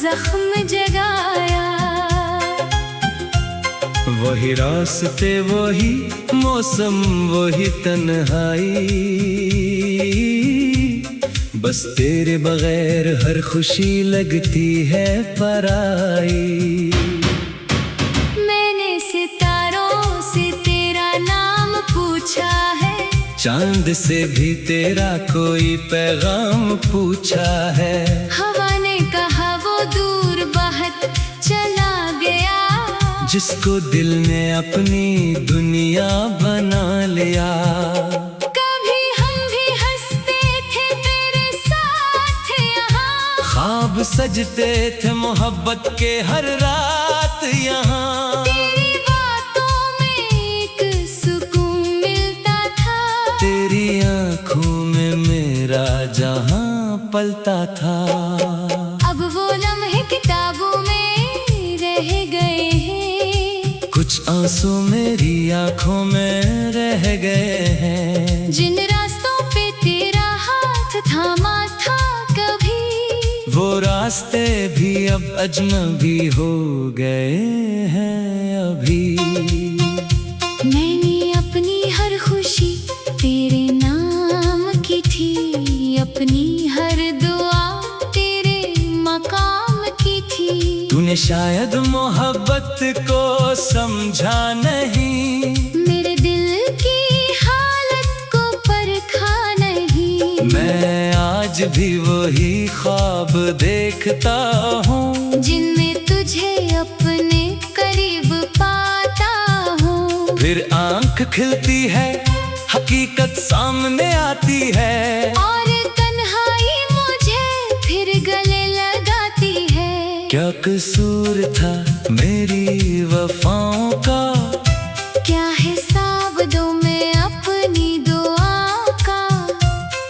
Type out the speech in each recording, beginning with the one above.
जख्म जगाया। वही रास्ते वही मौसम वही तन्हाई, बस तेरे बगैर हर खुशी लगती है पराई। मैंने सितारों से तेरा नाम पूछा है, चांद से भी तेरा कोई पैगाम पूछा है। हवा ने कहा वो दूर बहुत चला गया, जिसको दिल ने अपनी दुनिया बना लिया। कभी हम भी हंसते थे तेरे साथ यहाँ, ख्वाब सजते थे मोहब्बत के हर रात यहाँ। तेरी बातों में एक सुकून मिलता था, तेरी आँखों में मेरा जहां पलता था। अब वो लम्हे किताबों में रह गए हैं, कुछ आंसू मेरी आँखों में रह गए हैं। जिन रास्तों पे तेरा हाथ थामा था कभी, वो रास्ते भी अब अजनबी हो गए हैं अभी। मैंने अपनी हर खुशी तेरे नाम की थी, अपनी हर दुआ तेरे मकाम की थी। तूने शायद मोहब्बत को समझा नहीं, मेरे दिल की हालत को परखा नहीं। मैं आज भी वही ख्वाब देखता हूँ, जिनमें तुझे अपने करीब पाता हूँ। फिर आंख खिलती है हकीकत सामने आती है, और तन्हाई मुझे फिर गले लगाती है। क्या कसूर था मेरी वफाओं का, क्या हिसाब दूं मैं अपनी दुआ का।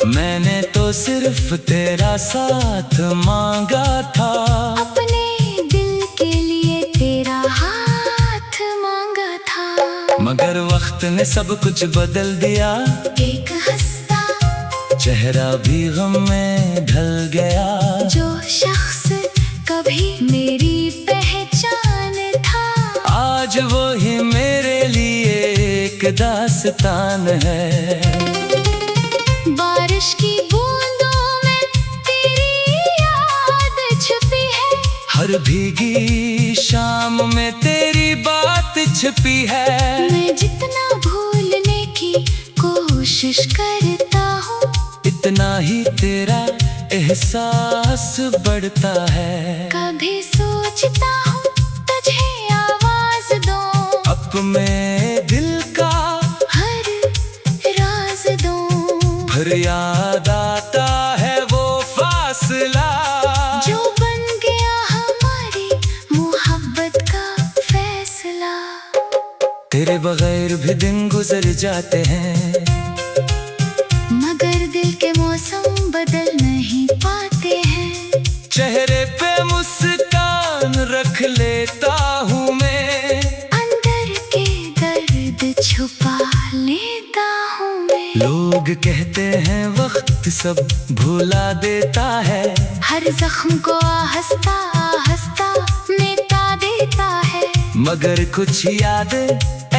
मैंने तो सिर्फ तेरा साथ मांगा था, अपने दिल के लिए तेरा हाथ मांगा था। मगर वक्त ने सब कुछ बदल दिया। एक हंसता चेहरा भी गम में ढल गया। जो शख्स कभी मेरी पहचान था, आज वो ही मेरे लिए एक दास्तान है। बारिश की बूंदों में तेरी याद छुपी है, हर भीगी शाम में तेरी बात छिपी है। मैं जितना भूलने की कोशिश करता हूँ, इतना ही तेरा एहसास बढ़ता है। कभी सोचता हूँ तुझे आवाज दूं, अपने दिल का हर राज दूं। फिर याद आता है वो फासला, जो बन गया हमारी मोहब्बत का फैसला। तेरे बगैर भी दिन गुजर जाते हैं, मगर दिल के मौसम बदल नहीं पाते हैं। चेहरे पे मुस्कान रख लेता हूँ मैं, अंदर के दर्द छुपा लेता हूँ मैं। लोग कहते हैं वक्त सब भुला देता है, हर जख्म को आहिस्ता आहिस्ता मिटा देता है। मगर कुछ यादें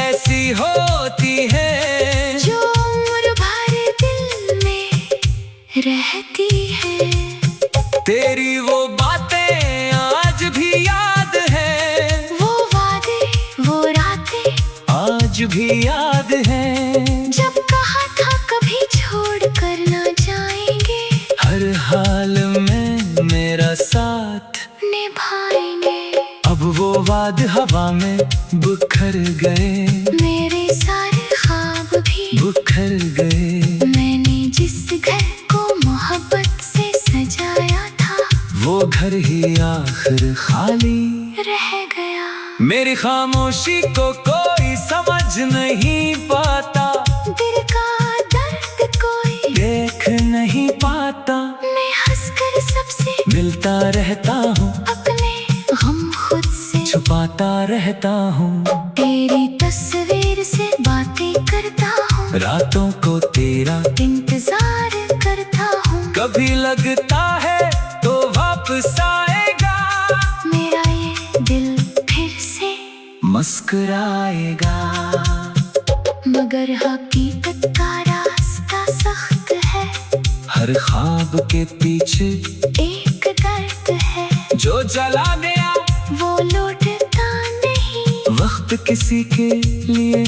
ऐसी होती हैं, जो उम्र भर दिल में रहती है। तेरी वो बातें आज भी याद हैं, वो वादे वो रातें आज भी याद हैं। जब कहा था कभी छोड़ कर ना जाएंगे, हर हाल में मेरा साथ निभाएंगे। अब वो वाद हवा में बिखर गए, मेरे सारे ख्वाब भी बिखर गए। मैंने जिस घर को मोहब्बत से सजाया था, वो घर ही आखिर खाली रह गया। मेरी खामोशी को कोई समझ नहीं पाता, दिल का दर्द कोई देख नहीं पाता। मैं हंसकर सबसे मिलता रहता हूँ, अपने गम खुद से छुपाता रहता हूँ। तेरी तस्वीर से बातें करता हूँ, रातों को तेरा इंतजार करता हूँ। कभी लगता है तो वापस आएगा, मुस्कुराएगा। मगर हकीकत का रास्ता सख्त है, हर ख्वाब के पीछे एक दर्द है। जो चला गया वो लौटता नहीं, वक्त किसी के लिए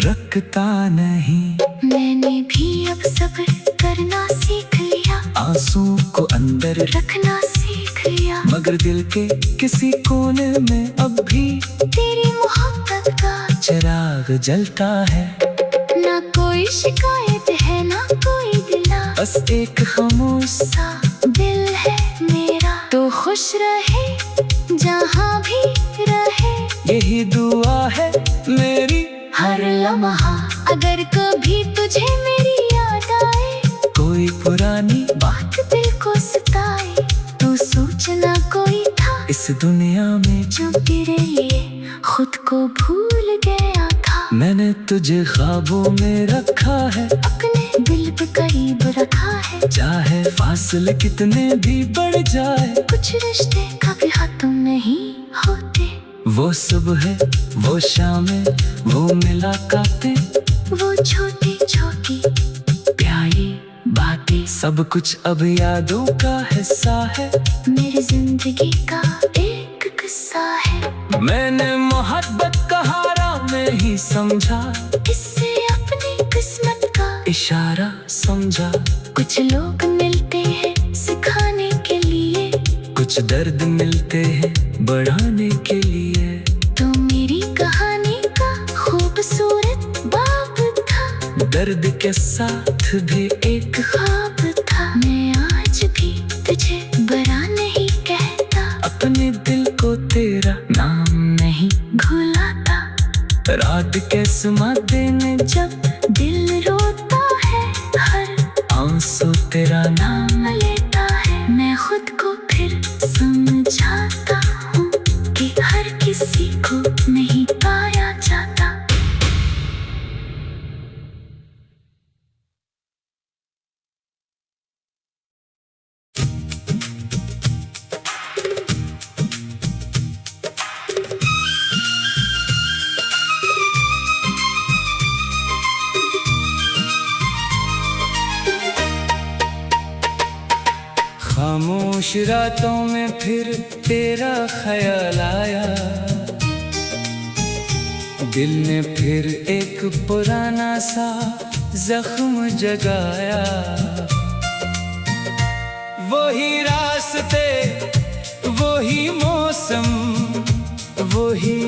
रखता नहीं। मैंने भी अब सब्र करना सीख लिया, आंसू को अंदर रखना सीख लिया। मगर दिल के किसी कोने में अब भी तेरी मोहब्बत का चिराग जलता है। ना कोई शिकायत है ना कोई गिला, बस एक खामोश सा दिल है मेरा। तो खुश रहे जहाँ भी रहे, यही दुआ है मेरी हर लम्हा। अगर कभी तुझे मेरी याद आए, कोई पुरानी बात दिल को सताए, तो सोचना कोई था इस दुनिया में जो तेरे लिए खुद को भूल गया था। मैंने तुझे ख्वाबों में रखा है, अपने दिल पे करीब रखा है। चाहे फासले कितने भी बढ़ जाए, कुछ रिश्ते कभी खत्म नहीं होते। वो सुबह वो शामें वो मुलाकातें, वो छोटी छोटी प्यारी बातें, सब कुछ अब यादों का हिस्सा है। मेरी जिंदगी का एक किस्सा है। मैंने मोहब्बत का हारा में ही समझा, इससे अपनी किस्मत का इशारा समझा। कुछ लोग मिलते हैं सिखाने के लिए, कुछ दर्द मिलते हैं बढ़ाने के लिए। तो मेरी कहानी का खूबसूरत बाब था, दर्द के साथ भी एक ख्वाब था। मैं आज भी तुझे बुरा नहीं कहता, अपने दिल को तेरा नाम नहीं भुलाता। रात के समा देने जब दिल रोता है, हर आंसू तेरा नाम नाम लेता है। मैं खुद को फिर समझाता हूँ कि हर किसी को नहीं पाया जाता। खामोश रातों में फिर तेरा ख्याल आया, दिल ने फिर एक पुराना सा जख्म जगाया। वही रास्ते वही मौसम वही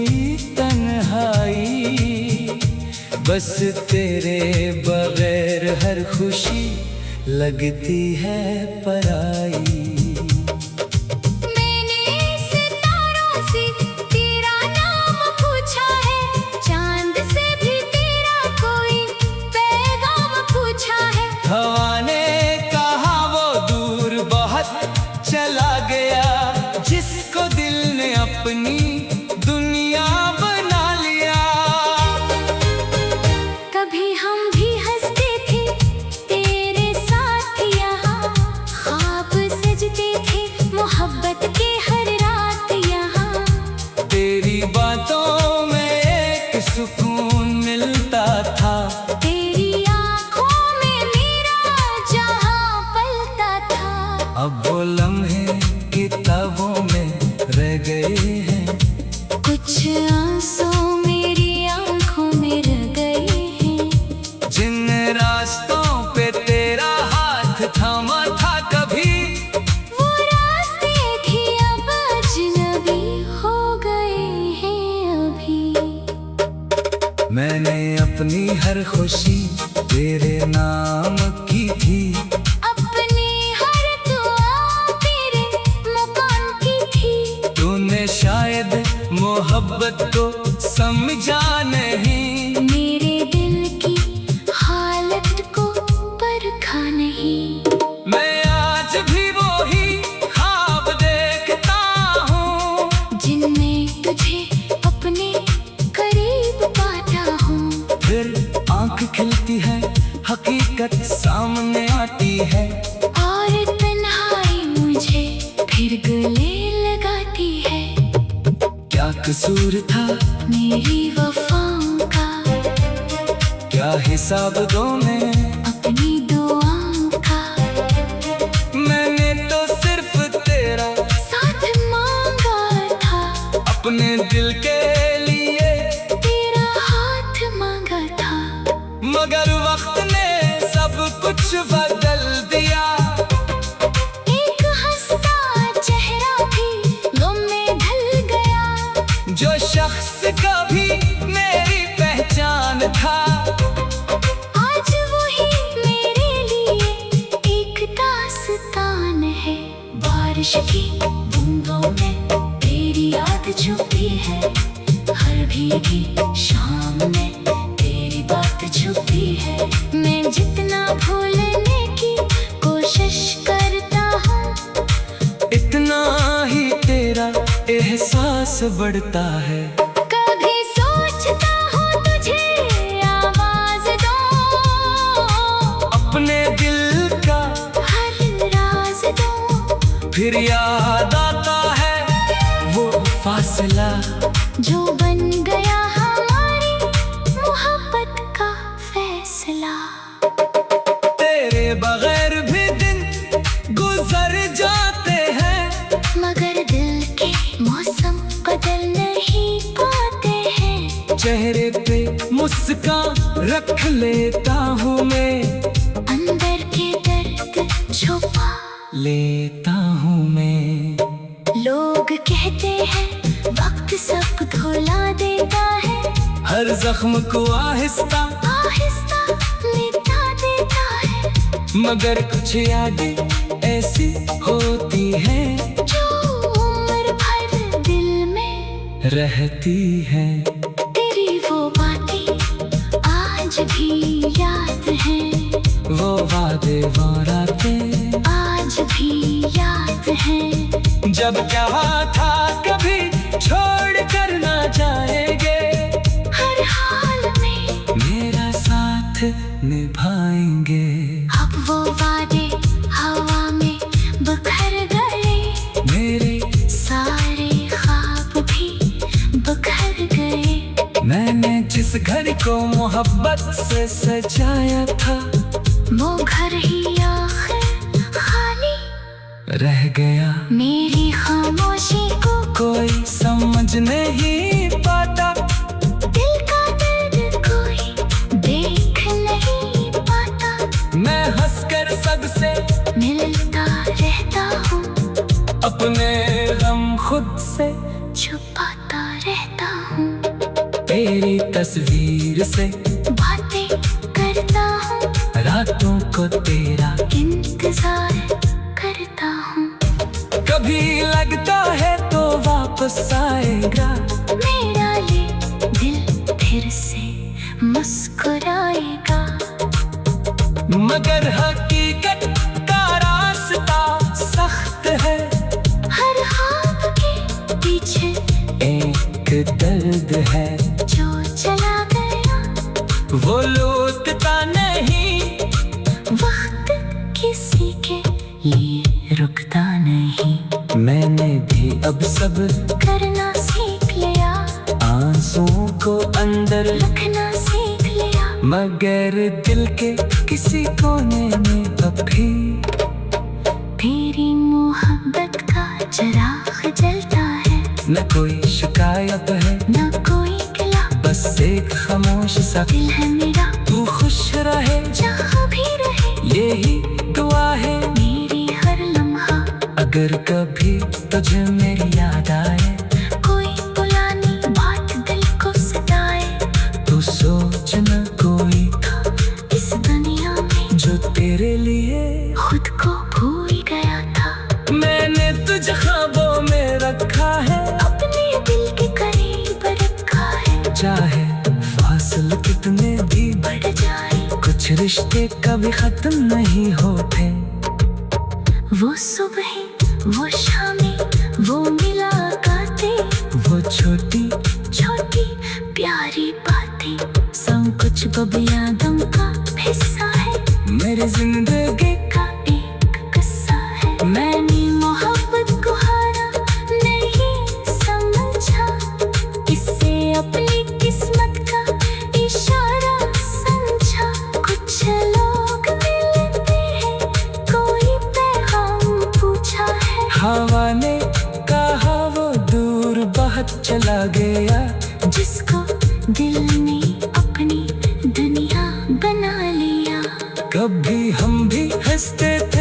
तन्हाई, बस तेरे बगैर हर खुशी लगती है पराई। मैंने सितारों से तेरा नाम पूछा है, चांद से भी तेरा कोई पैगाम पूछा है। हवा ने कहा वो दूर बहुत चला गया, जिसको दिल ने अपनी दुनिया बना लिया। कभी हम भी हंसते थे तेरे साथ यहाँ, ख्वाब सजते थे मोहब्बत के हर रात यहाँ। तेरी बातों में एक सुकून मिलता था, तेरी आँखों में मेरा जहाँ पलता था। अब वो लम्हे किताबों में रह गए हैं, कुछ आंसू मेरी आँखों में रह गए हैं। जिन रास्तों पे तेरा हाथ थामा था कभी, वो रास्ते भी अब अजनबी हो गए हैं अभी। मैंने अपनी हर खुशी तेरे नाम की थी, अपनी हर दुआ तेरे मुकाम की थी। तूने शायद मोहब्बत को समझा नहीं, मेरे दिल की हालत को परखा नहीं। मैं आज भी वही ख्वाब देखता हूँ, जिनमें तुझे अपने करीब पाता हूँ। फिर आंख खिलती है हकीकत सामने आती है, और तन्हाई मुझे फिर गले लगाती है। क्या कसूर था मेरी वफाओं का क्या हिसाब दूं मैं अपनी दुआओं का। मैंने तो सिर्फ तेरा साथ मांगा था, अपने दिल के लिए, तेरा हाथ मांगा था। मगर वक्त ने सब कुछ बदल दिया। एक हंसता चेहरा भी गम में ढल गया। जो शख्स कभी मेरी पहचान था, आज वही मेरे लिए एक दास्तान है। बारिश की बूंदों में तेरी याद छुपी है, हर भीगी शाम में तेरी बात छुपी है। मैं जितना भूलने की कोशिश करता हूँ, इतना ही तेरा एहसास बढ़ता है। कभी सोचता हूँ तुझे आवाज दूँ, अपने दिल का हर राज दूँ। फिर याद आता है वो फासला, जो बन गया हमारी मोहब्बत का फैसला। तेरे बगैर भी दिन गुजर जाते हैं, मगर दिल के मौसम बदल नहीं पाते हैं। चेहरे पे मुस्कान रख लेता हूँ मैं, अंदर के दर्द छुपा लेता हूँ मैं। लोग कहते हैं वक्त सब धुला देता है, हर जख्म को आहिस्ता आहिस्ता मिटा देता है। मगर कुछ यादें ऐसी होती हैं, जो उम्र भर दिल में रहती हैं। तेरी वो बातें आज भी याद हैं, वो वादे वो रातें आज भी याद हैं। जब कहा था कभी छोड़ कर ना जाएंगे, हर हाल में मेरा साथ निभाएंगे। अब वो वादे हवा में बिखर गए, मेरे सारे ख्वाब भी बिखर गए। मैंने जिस घर को मोहब्बत से सजाया था, वो घर ही आखिर खाली रह गया। मेरी खामोशी को कोई समझ नहीं पाता, दिल का दर्द कोई देख नहीं पाता। मैं हंसकर सबसे मिलता रहता हूँ, अपने गम खुद से छुपाता रहता हूँ। तेरी तस्वीर से बातें करता हूँ, रातों को तेरा इंतजार करता हूँ। कभी लगता है तो वापस आएगा, मेरा ये दिल फिर से मुस्कुराएगा। मगर हकीकत का रास्ता सख्त है, हर ख्वाब के पीछे एक दर्द है। जो चला गया वो लौटता नहीं, वक्त किसी के लिए रुकता नहीं। मैंने भी अब सब्र करना सीख लिया, आंसुओं को अंदर, रखना सीख लिया। मगर दिल के किसी कोने में अभी तेरी मोहब्बत का चिराग जलता है। न कोई शिकायत है, न कोई गिला, बस एक खामोश सा दिल है मेरा, तू खुश रहे जहाँ भी रहे। यही दुआ है मेरी हर लम्हा, अगर कभी तुझे मेरी याद आए, कोई पुरानी बात दिल को सताए। तो सोच न कोई था इस दुनिया में जो तेरे लिए खुद को भूल गया था। मैंने तुझे ख्वाबों में रखा है, अपने दिल के करीब रखा है। चाहे फासले कितने भी बढ़ जाए, कुछ रिश्ते कभी खत्म नहीं होते। वो सुबह वो शामें वो मुलाकातें, वो छोटी छोटी प्यारी बातें, सब कुछ कब यादों का हिस्सा है। मेरी जिंदगी का एक किस्सा है। मैंने मोहब्बत को हारा नहीं समझा, इससे अपनी किस्मत का इशारा समझा। कुछ लोग मिलते हैं, कोई पैगाम पूछा है। हवा ने कहा वो दूर बहुत चला गया, जिसको दिल ने अपनी दुनिया बना लिया। कभी हम भी हंसते थे